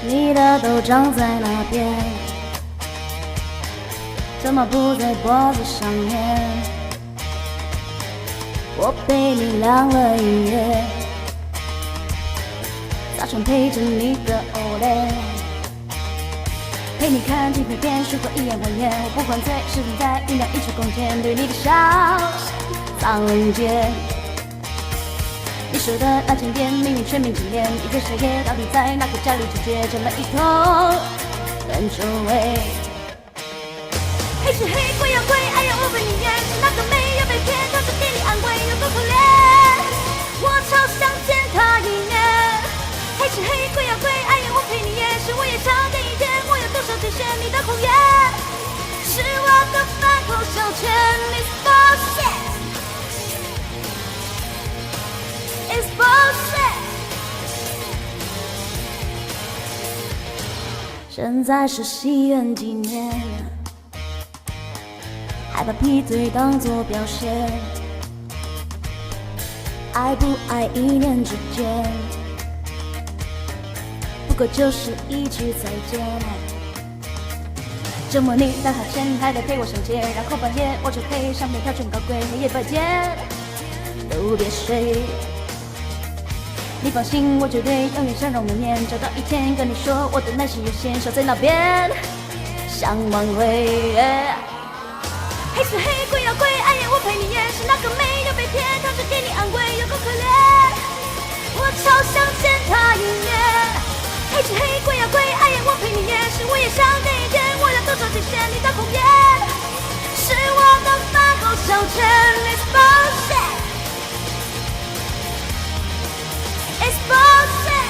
你的都长在那边，怎么不在脖子上面？我陪你亮了音乐，早晨陪着你的 Olay， 陪你看纪录片，书本一眼望眼。我不管醉是正在酝酿一出空间，对你的笑藏人间。你说的那间店，命运全面纪念，一个深夜到底在哪个家里解决这么一通很久味。黑吃黑，鬼要鬼，爱要我陪你演，是那个没有被骗，他是给你安慰，有多可怜。我超想见他一面。黑吃黑，鬼要鬼，爱要我陪你演，是我也想见一天，我有多少兑现你的谎言，是我的饭后小钱。It's bullshit， 现在是西元纪年，还把劈腿当作表现，爱不爱一念之间，不过就是一句再见。折磨你打哈欠，还得陪我上街，然后半夜我就黑上面条全高贵，黑夜白天都别睡。你放心，我绝对永远笑容绵绵，找到一天跟你说我的耐心有限，守在那边想挽回。黑是黑，鬼要鬼，爱要我陪你演，是那个没有被骗，他只给你安慰，有够可怜。我超想见他一面。黑是黑，鬼要鬼，爱要我陪你演，是我也想见一天，我要多少兑现你的谎言，是我的饭后小钱。It's bullshit。It's bullshit，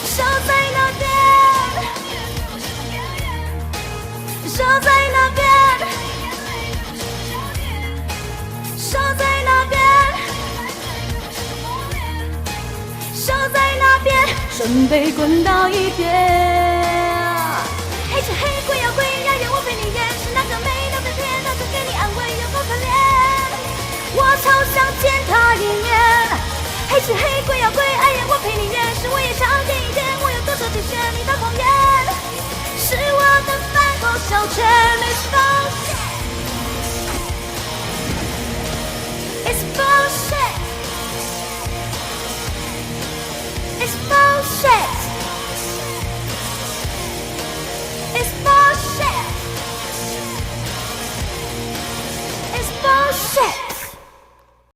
守在那边，守在那边，守在那边，守在那边，准备滚到一边。黑是黑，鬼要鬼，要我陪你演，是那个没能被骗，他只给你安慰，有够可怜。我超想见他一面。黑是黑，鬼要鬼，爱要我陪你演，是我也想见一天，我有多少兑现你的谎言，是我的饭后小钱。It's bullshit， It's bullshit， It's bullshit， It's bullshit， It's bullshit。